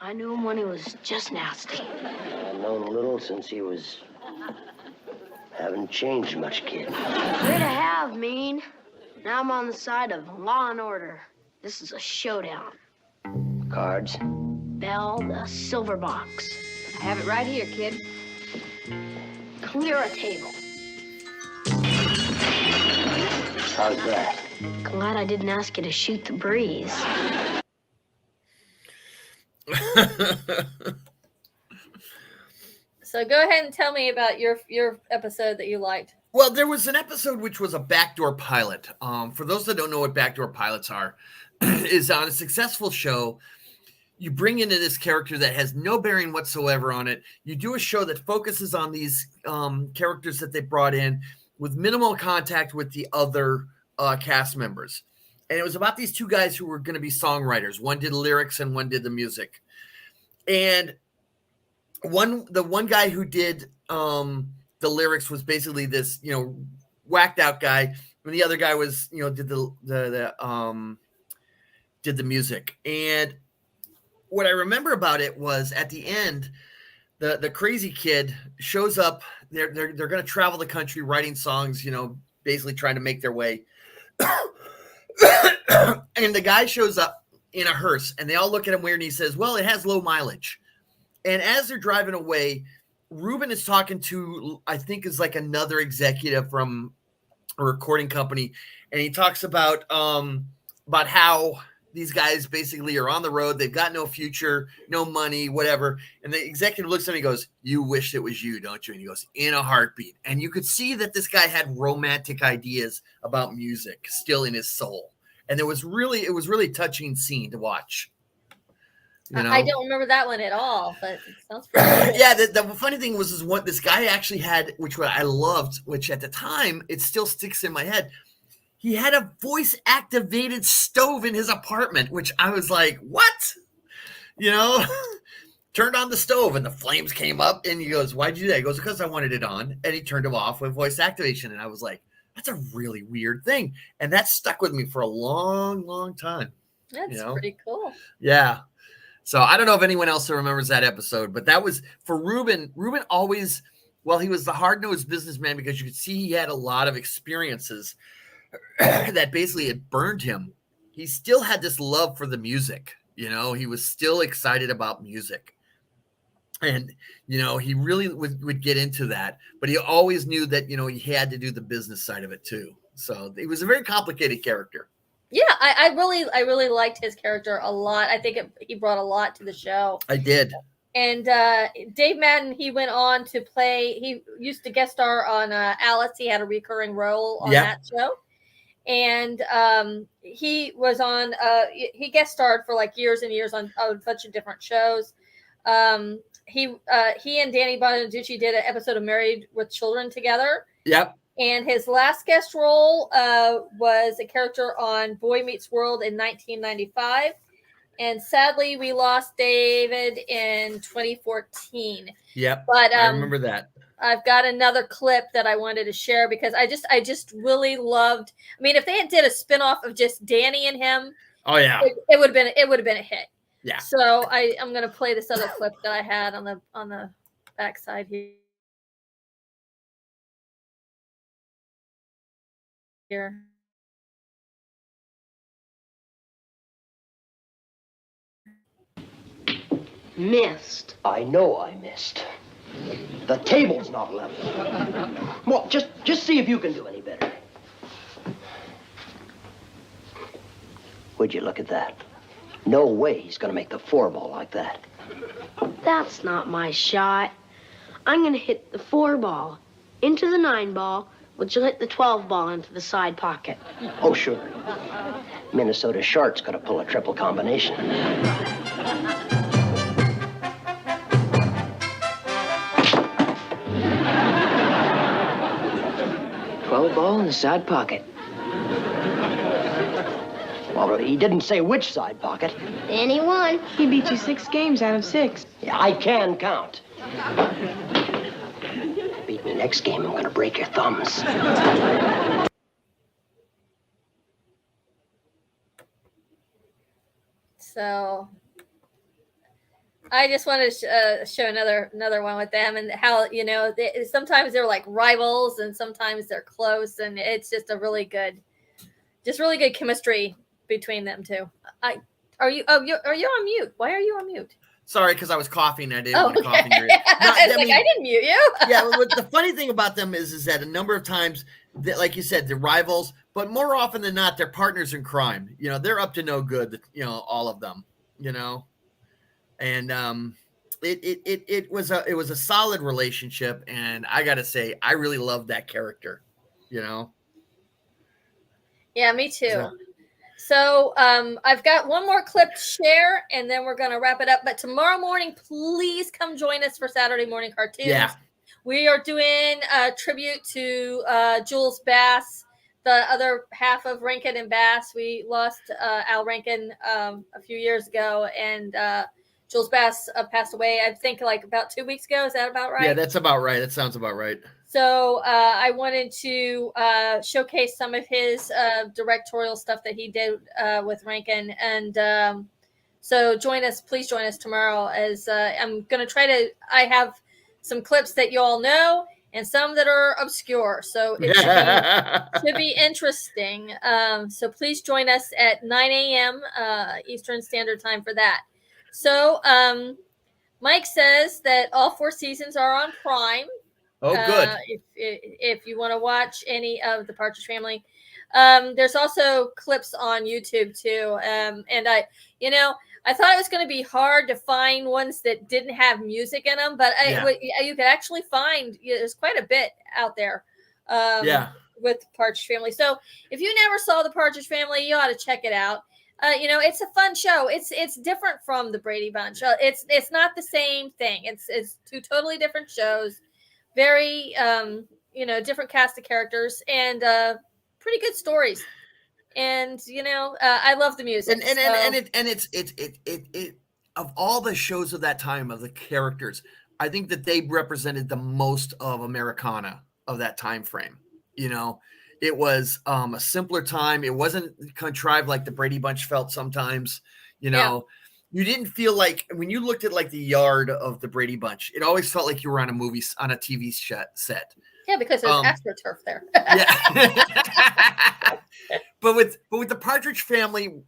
I knew him when he was just nasty. I known a little since he was... Haven't changed much, kid. Way to have, Mean. Now I'm on the side of law and order. This is a showdown. Cards? Bell, the silver box. I have it right here, kid. Clear a table. How's that? Glad I didn't ask you to shoot the breeze. So go ahead and tell me about your episode that you liked. Well, there was an episode which was a backdoor pilot. For those that don't know what backdoor pilots are, is on a successful show, you bring in this character that has no bearing whatsoever on it. You do a show that focuses on these characters that they brought in with minimal contact with the other cast members. And it was about these two guys who were going to be songwriters. One did lyrics and one did the music. And the one guy who did the lyrics was basically this, whacked out guy. And the other guy was, did the music. And what I remember about it was at the end, the crazy kid shows up. They're going to travel the country writing songs, basically trying to make their way. And the guy shows up in a hearse, and they all look at him weird, and he says, well, it has low mileage. And as they're driving away, Ruben is talking to, I think is like another executive from a recording company. And he talks about how these guys basically are on the road. They've got no future, no money, whatever. And the executive looks at him and he goes, you wish it was you, don't you? And he goes, in a heartbeat. And you could see that this guy had romantic ideas about music still in his soul. And it was really a touching scene to watch. I don't remember that one at all, but it sounds pretty cool. Yeah, the funny thing was what this guy actually had, which I loved, which at the time, it still sticks in my head. He had a voice-activated stove in his apartment, which I was like, what? Turned on the stove and the flames came up, and he goes, why'd you do that? He goes, because I wanted it on, and he turned it off with voice activation, and I was like, that's a really weird thing. And that stuck with me for a long, long time. That's pretty cool. Yeah. So I don't know if anyone else remembers that episode, but that was for Ruben. Ruben always, he was the hard-nosed businessman because you could see he had a lot of experiences that basically had burned him. He still had this love for the music. He was still excited about music. And, he really would get into that, but he always knew that, he had to do the business side of it too. So he was a very complicated character. Yeah, I really liked his character a lot. I think he brought a lot to the show. I did. And Dave Madden, he went on to play. He used to guest star on Alice. He had a recurring role on that show, and he was on. He guest starred for like years and years on a bunch of different shows. He and Danny Bonaducci did an episode of Married with Children together. Yep. And his last guest role was a character on Boy Meets World in 1995. And sadly, we lost David in 2014. Yep. But I remember that. I've got another clip that I wanted to share because I just really loved. I mean, if they had did a spinoff of just Danny and him, oh yeah, it would have been a hit. Yeah. So I'm gonna play this other clip that I had on the backside here. Missed. I know I missed. The table's not level. Well, just see if you can do any better. Would you look at that? No way he's gonna make the 4-ball like that. That's not my shot. I'm gonna hit the 4-ball into the 9-ball, which will hit the 12-ball into the side pocket. Oh, sure. Minnesota Shark's gonna pull a triple combination. Ball in the side pocket. Well, he didn't say which side pocket. Danny won. He beat you 6 games out of 6. Yeah, I can count. Beat me next game, I'm gonna break your thumbs. So I just wanted to show another one with them, and how sometimes they're like rivals, and sometimes they're close, and it's just a really good chemistry between them two. Are you on mute? Why are you on mute? Sorry, because I was coughing. I didn't want to cough in your ear. I didn't mute you. Yeah, the funny thing about them is that a number of times, like you said, they're rivals, but more often than not, they're partners in crime. They're up to no good. All of them. And it was a solid relationship, and I got to say, I really loved that character. Yeah, me too. So I've got one more clip to share, and then we're going to wrap it up. But tomorrow morning, please come join us for Saturday morning cartoons. Yeah. We are doing a tribute to Jules Bass, the other half of Rankin and Bass. We lost Al Rankin a few years ago, and Jules Bass passed away, I think, like about 2 weeks ago. Is that about right? Yeah, that's about right. That sounds about right. So I wanted to showcase some of his directorial stuff that he did with Rankin. And so please join us tomorrow, as I'm going to I have some clips that you all know and some that are obscure. So it should be interesting. So please join us at 9 a.m. Eastern Standard Time for that. So Mike says that all 4 seasons are on Prime. Oh, good. If you want to watch any of the Partridge Family, there's also clips on YouTube too. And I thought it was going to be hard to find ones that didn't have music in them, but you could actually find there's quite a bit out there. With Partridge Family. So if you never saw the Partridge Family, you ought to check it out. It's a fun show. It's different from the Brady Bunch. It's not the same thing. It's 2 totally different shows. Very, different cast of characters, and pretty good stories. And I love the music. And it's of all the shows of that time, of the characters, I think that they represented the most of Americana of that time frame. It was a simpler time. It wasn't contrived like the Brady Bunch felt sometimes. You didn't feel like, when you looked at like the yard of the Brady Bunch, it always felt like you were on a TV set. Yeah, because there's AstroTurf there. Yeah. But with the Partridge Family,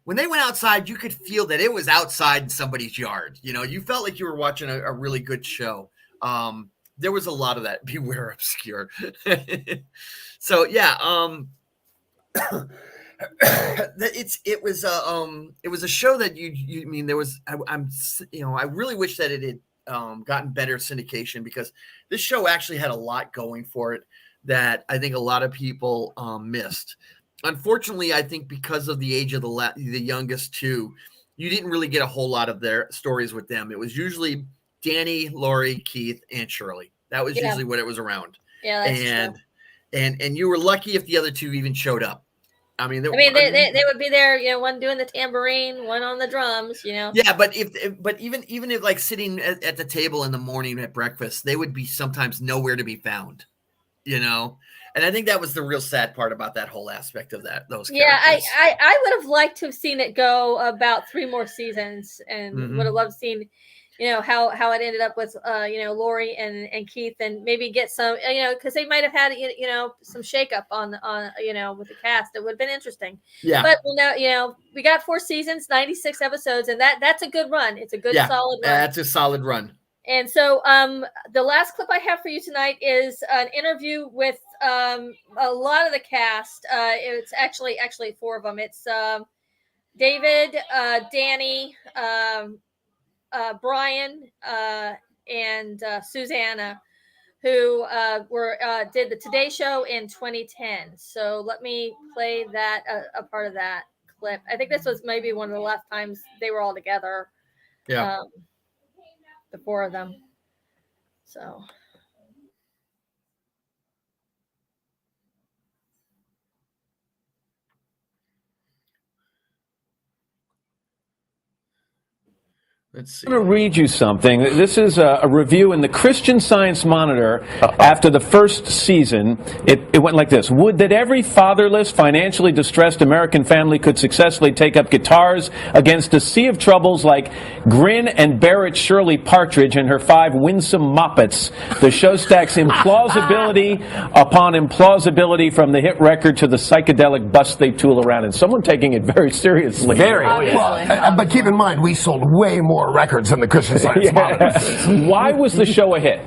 when they went outside, you could feel that it was outside in somebody's yard. You felt like you were watching a really good show. There was a lot of that. Beware obscure. So yeah. It was a show that I really wish that it had gotten better syndication, because this show actually had a lot going for it that I think a lot of people missed. Unfortunately, I think because of the age of the youngest two, you didn't really get a whole lot of their stories with them. It was usually Danny, Laurie, Keith, and Shirley. That was usually what it was around. Yeah, that's true. And you were lucky if the other two even showed up. They would be there, one doing the tambourine, one on the drums, Yeah, but even if like sitting at the table in the morning at breakfast, they would be sometimes nowhere to be found, And I think that was the real sad part about that whole aspect of those characters. Yeah, I would have liked to have seen it go about 3 more seasons, and would have loved seeing, how it ended up with, Laurie and Keith, and maybe get some, because they might have had, some shakeup on with the cast. It would have been interesting. Yeah. But we got 4 seasons, 96 episodes, and that's a good run. It's a good solid run. That's a solid run. And so the last clip I have for you tonight is an interview with a lot of the cast. It's actually 4 of them. It's David, Danny, Brian, and Susanna, who did the Today Show in 2010. So let me play that a part of that clip. I think this was maybe one of the last times they were all together. Yeah. The 4 of them. So. Let's see. I'm going to read you something. This is a review in the Christian Science Monitor after the first season. It went like this. Would that every fatherless, financially distressed American family could successfully take up guitars against a sea of troubles like Grin and bear it Shirley Partridge and her 5 winsome moppets. The show stacks implausibility upon implausibility from the hit record to the psychedelic bust they tool around. And someone taking it very seriously. Very. Well, but keep in mind, we sold way more records than the Christian Science Monitor. Why was the show a hit?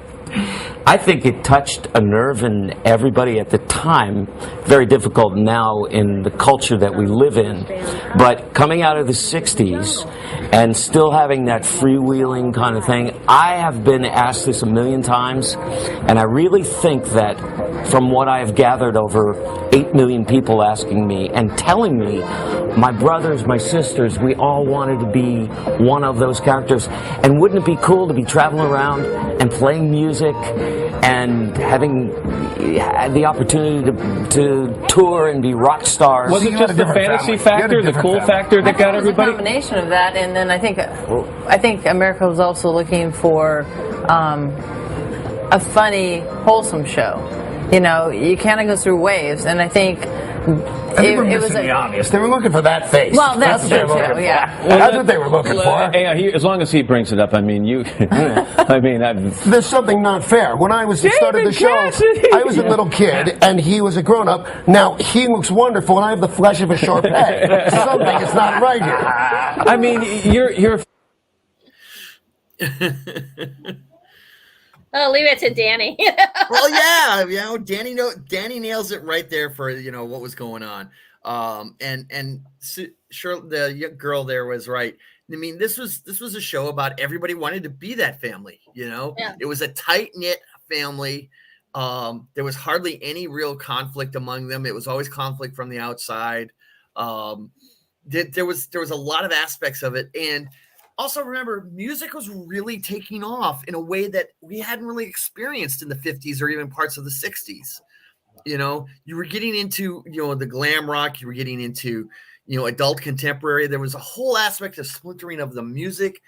I think it touched a nerve in everybody at the time. Very difficult now in the culture that we live in. But coming out of the 60s and still having that freewheeling kind of thing, I have been asked this a million times, and I really think that from what I have gathered, over 8 million people asking me and telling me, my brothers, my sisters, we all wanted to be one of those characters. And wouldn't it be cool to be traveling around and playing music and having the opportunity to tour and be rock stars? Was it just the fantasy factor, the cool factor that got everybody? A combination of that, and then I think America was also looking for a funny, wholesome show. You know, you kind of go through waves, and I think they were missing the obvious. They were looking for that face. Well, that's true too. Yeah, that's what they were looking for. As long as he brings it up, I mean, you. I mean, there's something not fair. When I was started the show, I was a little kid, and he was a grown-up. Now he looks wonderful, and I have the flesh of a Shar Pei. Something is not right here. I mean, you're. Oh, leave it to Danny. Well, yeah, Danny nails it right there for what was going on. And sure, the young girl there was right. I mean, this was a show about everybody wanted to be that family. Yeah. It was a tight knit family. There was hardly any real conflict among them. It was always conflict from the outside. There was a lot of aspects of it, and also remember, music was really taking off in a way that we hadn't really experienced in the 50s or even parts of the 60s. You were getting into, the glam rock, you were getting into, adult contemporary. There was a whole aspect of splintering of the music,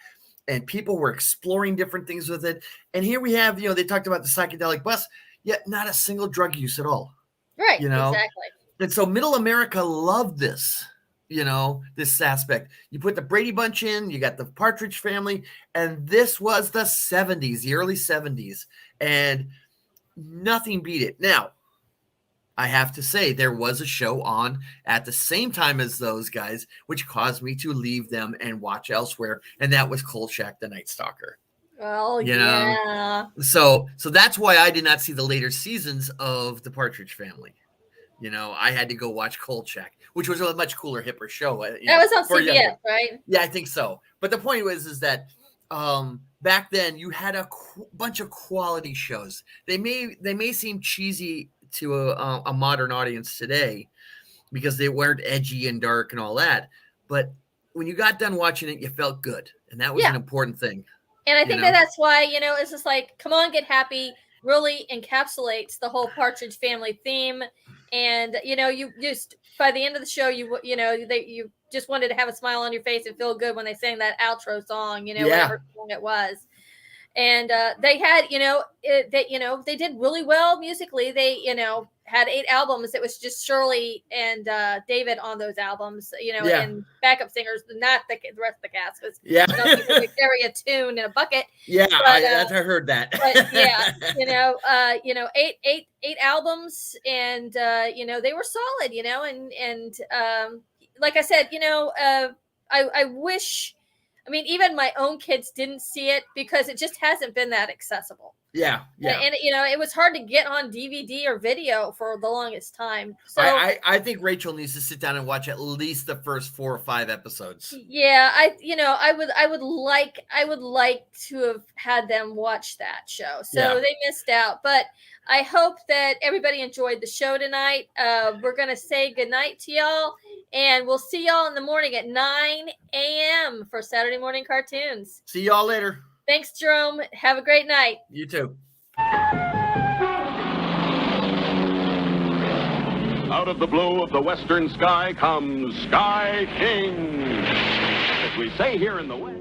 and people were exploring different things with it. And here we have, they talked about the psychedelic bus, yet not a single drug use at all. Right, exactly. And so middle America loved this. This aspect. You put the Brady Bunch in, you got the Partridge Family, and this was the 70s, the early 70s, and nothing beat it. Now, I have to say, there was a show on at the same time as those guys, which caused me to leave them and watch elsewhere, and that was Kolchak the Night Stalker. Well, yeah. So that's why I did not see the later seasons of the Partridge Family. I had to go watch Kolchak, which was a much cooler, hipper show. That was on CTS, right? Yeah, I think so. But the point is that back then you had a bunch of quality shows. They may seem cheesy to a modern audience today because they weren't edgy and dark and all that. But when you got done watching it, you felt good, and that was an important thing. And I think that's why it's just like, come on, get happy. Really encapsulates the whole Partridge Family theme. And, you just, by the end of the show, you just wanted to have a smile on your face and feel good when they sang that outro song, whatever song it was. And they had, they did really well musically. They, had 8 albums. It was just Shirley and David on those albums, and backup singers, not the rest of the cast. Because they carry a tune in a bucket. Yeah, but, I heard that. But yeah, 8 albums, and they were solid, and like I said, I wish. I mean, even my own kids didn't see it because it just hasn't been that accessible. Yeah. And it was hard to get on DVD or video for the longest time. So I think Rachel needs to sit down and watch at least the first 4 or 5 episodes. Yeah, I would like to have had them watch that show. So they missed out. But I hope that everybody enjoyed the show tonight. We're gonna say goodnight to y'all, and we'll see y'all in the morning at 9 a.m. for Saturday morning cartoons. See y'all later. Thanks, Jerome. Have a great night. You too. Out of the blue of the western sky comes Sky King. As we say here in the West.